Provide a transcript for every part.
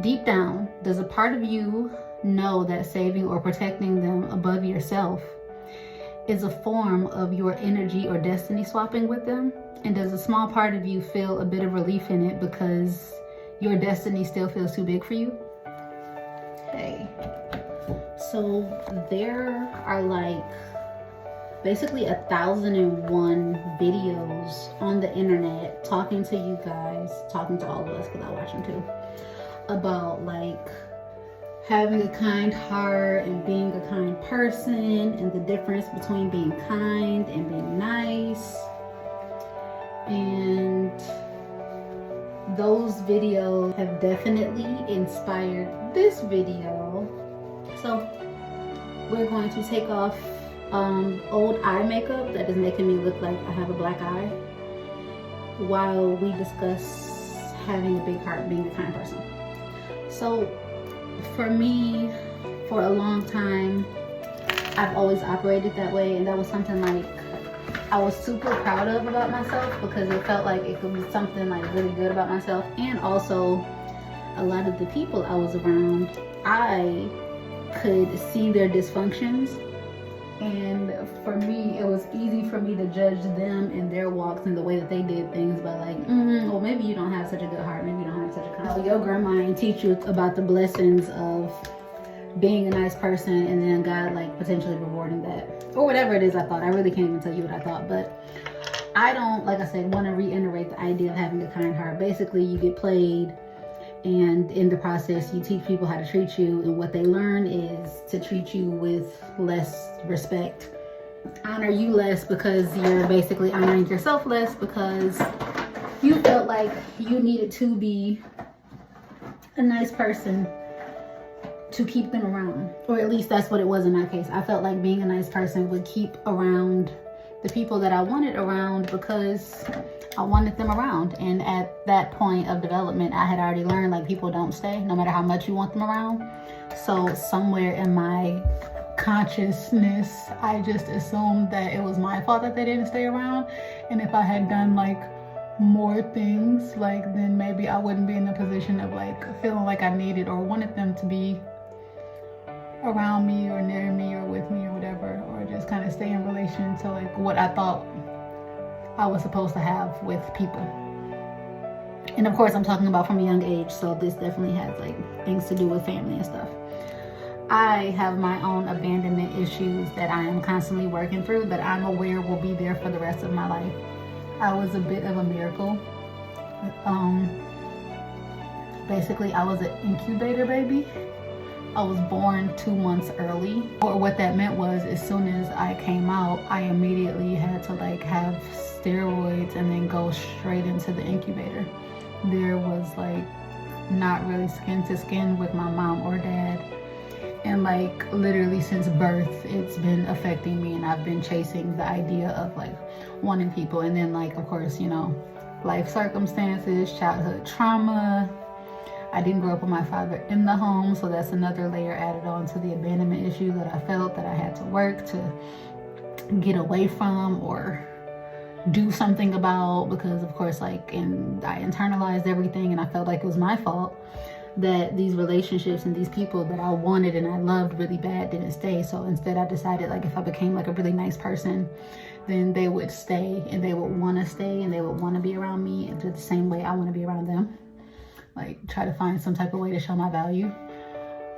Deep down, does a part of you know that saving or protecting them above yourself is a form of your energy or destiny swapping with them? And does a small part of you feel a bit of relief in it because your destiny still feels too big for you? Okay. So there are like basically 1,001 videos on the internet talking to you guys, talking to all of us because I watch them too, about like having a kind heart and being a kind person and the difference between being kind and being nice. And those videos have definitely inspired this video. So we're going to take off old eye makeup that is making me look like I have a black eye while we discuss having a big heart and being a kind person. So for me, for a long time, I've always operated that way, and that was something like I was super proud of about myself because it felt like it could be something like really good about myself. And also a lot of the people I was around, I could see their dysfunctions, and for me it was easy for me to judge them and their walks and the way that they did things by like, well, maybe you don't have such a good heart, maybe you don't have such a kind. Your grandma ain't teach you about the blessings of being a nice person and then God like potentially rewarding that, or whatever it is I thought. I really can't even tell you what I thought, but I don't, like I said, want to reiterate the idea of having a kind heart. Basically, you get played, and in the process you teach people how to treat you, and what they learn is to treat you with less respect, honor you less because you're basically honoring yourself less because you felt like you needed to be a nice person to keep them around. Or at least that's what it was in my case. I felt like being a nice person would keep around the people that I wanted around because I wanted them around. And at that point of development, I had already learned like people don't stay no matter how much you want them around. So somewhere in my consciousness, I just assumed that it was my fault that they didn't stay around. And if I had done like more things, like then maybe I wouldn't be in a position of like feeling like I needed or wanted them to be around me or near me or with me or whatever, or just kind of stay in relation to like what I thought I was supposed to have with people. And of course I'm talking about from a young age, so this definitely has like things to do with family and stuff. I have my own abandonment issues that I am constantly working through, that I'm aware will be there for the rest of my life. I was a bit of a miracle. Basically I was an incubator baby. I was born 2 months early. Or what that meant was as soon as I came out, I immediately had to like have steroids and then go straight into the incubator. There was like not really skin to skin with my mom or dad. And like literally since birth, it's been affecting me, and I've been chasing the idea of like wanting people. And then like, of course, you know, life circumstances, childhood trauma. I didn't grow up with my father in the home, so that's another layer added on to the abandonment issue that I felt that I had to work to get away from or do something about, because of course like I internalized everything, and I felt like it was my fault that these relationships and these people that I wanted and I loved really bad didn't stay. So instead I decided like if I became like a really nice person, then they would stay and they would want to stay and they would want to be around me, and the same way I want to be around them. Like try to find some type of way to show my value.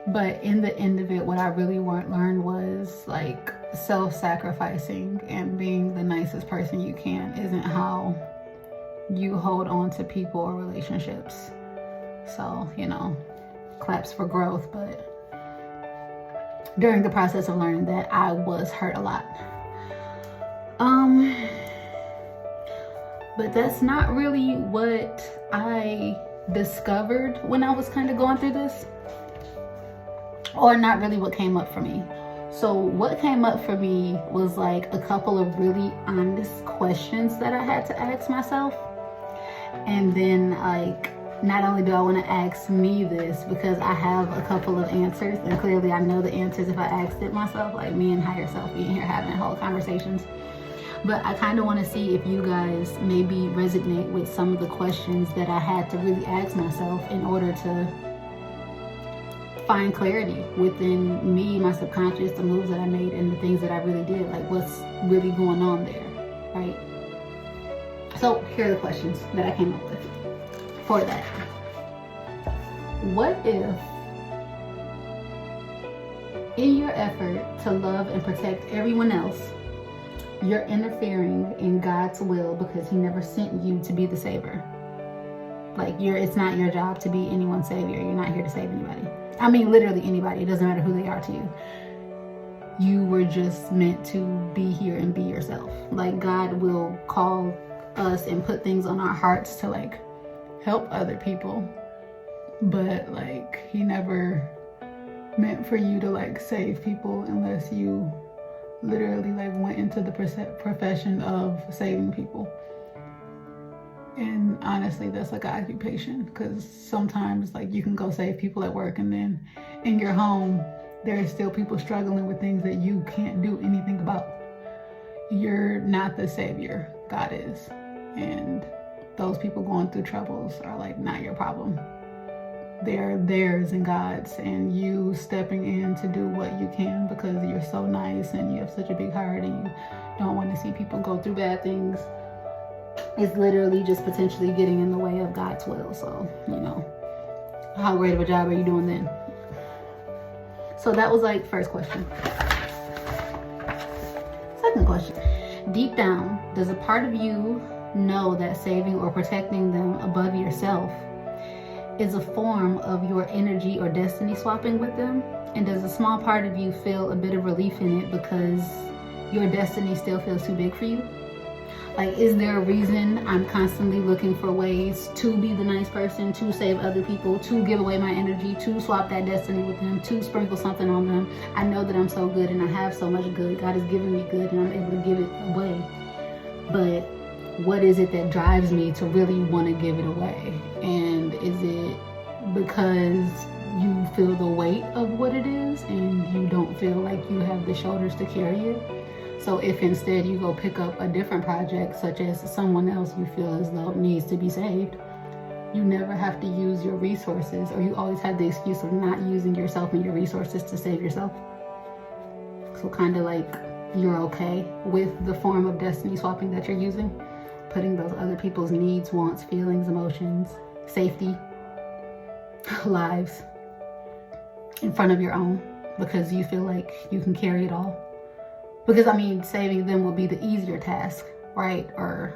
But in the end of it, what I really learned was like self-sacrificing and being the nicest person you can isn't how you hold on to people or relationships. So, you know, claps for growth. But during the process of learning that, I was hurt a lot. But that's not really what I discovered when I was kind of going through this, or not really what came up for me. So what came up for me was like a couple of really honest questions that I had to ask myself. And then like, not only do I want to ask me this because I have a couple of answers, and clearly I know the answers if I asked it myself, like me and higher self being here having whole conversations. But I kind of want to see if you guys maybe resonate with some of the questions that I had to really ask myself in order to find clarity within me, my subconscious, the moves that I made, and the things that I really did. Like, what's really going on there, right? So here are the questions that I came up with for that. What if, in your effort to love and protect everyone else, you're interfering in God's will because He never sent you to be the savior? Like, it's not your job to be anyone's savior. You're not here to save anybody. I mean, literally anybody. It doesn't matter who they are to you. You were just meant to be here and be yourself. Like, God will call us and put things on our hearts to like help other people, but like He never meant for you to like save people unless you literally like went into the profession of saving people. And honestly, that's like an occupation, because sometimes like you can go save people at work, and then in your home there's still people struggling with things that you can't do anything about. You're not the savior, God is. And those people going through troubles are like not your problem. They're theirs and God's, and you stepping in to do what you can because you're so nice and you have such a big heart and you don't want to see people go through bad things. It's literally just potentially getting in the way of God's will. So, you know, how great of a job are you doing then? So that was like first question. Second question. Deep down, does a part of you know that saving or protecting them above yourself is a form of your energy or destiny swapping with them? And does a small part of you feel a bit of relief in it because your destiny still feels too big for you? Like, is there a reason I'm constantly looking for ways to be the nice person, to save other people, to give away my energy, to swap that destiny with them, to sprinkle something on them? I know that I'm so good and I have so much good. God has given me good and I'm able to give it away. But what is it that drives me to really want to give it away? And is it because you feel the weight of what it is and you don't feel like you have the shoulders to carry it? So if instead you go pick up a different project, such as someone else you feel as though needs to be saved, you never have to use your resources, or you always have the excuse of not using yourself and your resources to save yourself. So kind of like you're okay with the form of destiny swapping that you're using, putting those other people's needs, wants, feelings, emotions, safety, lives in front of your own because you feel like you can carry it all. Because I mean, saving them would be the easier task, right? Or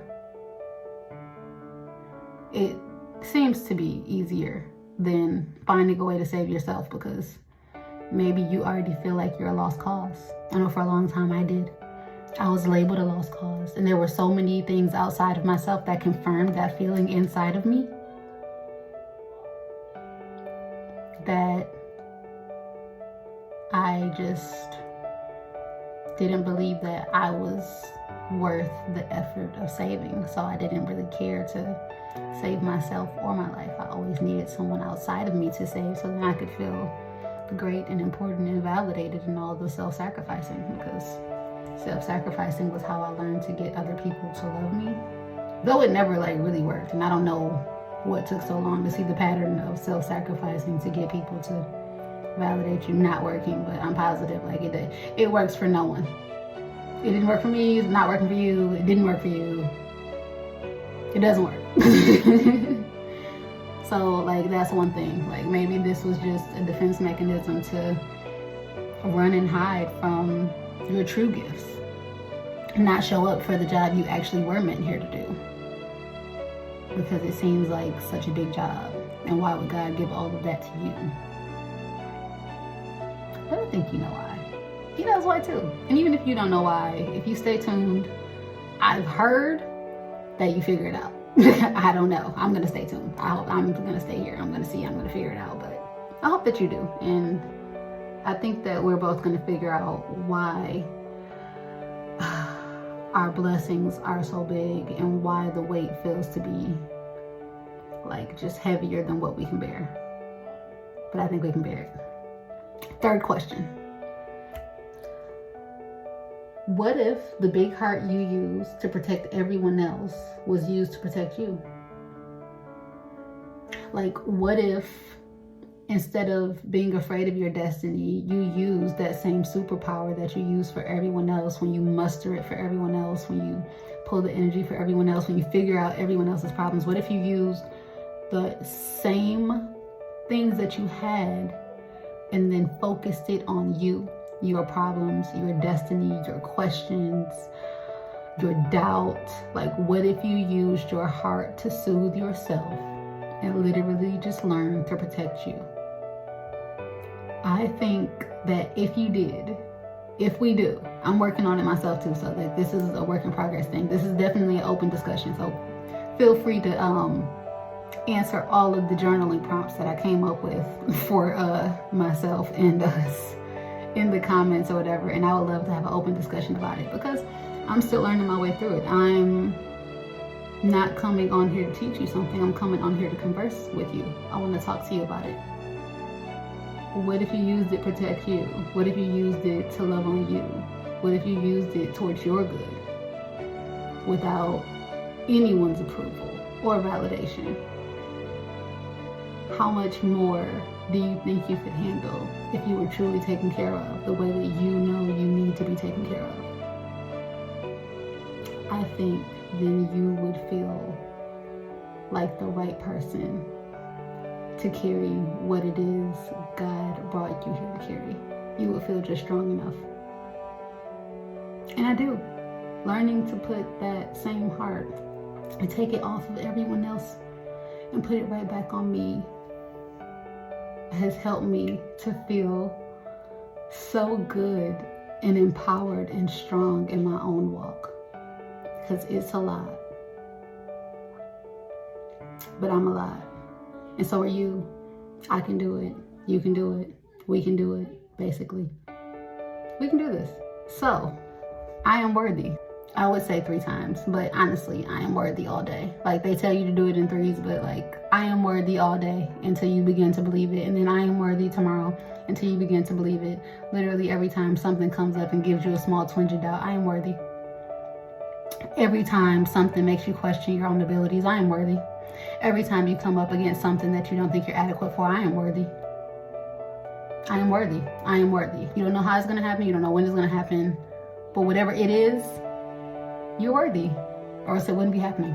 it seems to be easier than finding a way to save yourself, because maybe you already feel like you're a lost cause. I know for a long time I did. I was labeled a lost cause, and there were so many things outside of myself that confirmed that feeling inside of me that I just didn't believe that I was worth the effort of saving. So I didn't really care to save myself or my life. I always needed someone outside of me to save so that I could feel great and important and validated in all the self-sacrificing, because self-sacrificing was how I learned to get other people to love me. Though it never like really worked, and I don't know what took so long to see the pattern of self-sacrificing to get people to validate you not working, but I'm positive like it did. It works for no one. It didn't work for me, it's not working for you, it didn't work for you. It doesn't work. So like that's one thing. Like maybe this was just a defense mechanism to run and hide from your true gifts and not show up for the job you actually were meant here to do, because it seems like such a big job, and why would God give all of that to you? But I think you know why. He knows why too. And even if you don't know why, if you stay tuned, I've heard that you figure it out. I don't know. I'm going to stay tuned. I'm going to stay here. I'm going to see. I'm going to figure it out. But I hope that you do. And I think that we're both going to figure out why our blessings are so big and why the weight feels to be like just heavier than what we can bear. But I think we can bear it. Third question. What if the big heart you use to protect everyone else was used to protect you? Like, what if instead of being afraid of your destiny, you use that same superpower that you use for everyone else, when you muster it for everyone else, when you pull the energy for everyone else, when you figure out everyone else's problems. What if you used the same things that you had and then focused it on you, your problems, your destiny, your questions, your doubt? Like, what if you used your heart to soothe yourself and literally just learn to protect you? I think that if we do, I'm working on it myself too, so that this is a work in progress thing. This is definitely an open discussion, so feel free to answer all of the journaling prompts that I came up with for myself and us in the comments or whatever, and I would love to have an open discussion about it, because I'm still learning my way through it. I'm not coming on here to teach you something. I'm coming on here to converse with you. I want to talk to you about it. What if you used it to protect you? What if you used it to love on you? What if you used it towards your good without anyone's approval or validation? How much more do you think you could handle if you were truly taken care of the way that you know you need to be taken care of? I think then you would feel like the right person to carry what it is God brought you here to carry. You would feel just strong enough. And I do. Learning to put that same heart and take it off of everyone else and put it right back on me has helped me to feel so good and empowered and strong in my own walk. Because it's a lot. But I'm a lot. And so are you. I can do it. You can do it. We can do it, basically. We can do this. So, I am worthy. I would say 3 times, but honestly, I am worthy all day. Like, they tell you to do it in 3s, but like, I am worthy all day until you begin to believe it. And then I am worthy tomorrow until you begin to believe it. Literally every time something comes up and gives you a small twinge of doubt, I am worthy. Every time something makes you question your own abilities, I am worthy. Every time you come up against something that you don't think you're adequate for, I am worthy. I am worthy. I am worthy. You don't know how it's going to happen. You don't know when it's going to happen. But whatever it is, you're worthy. Or else it wouldn't be happening.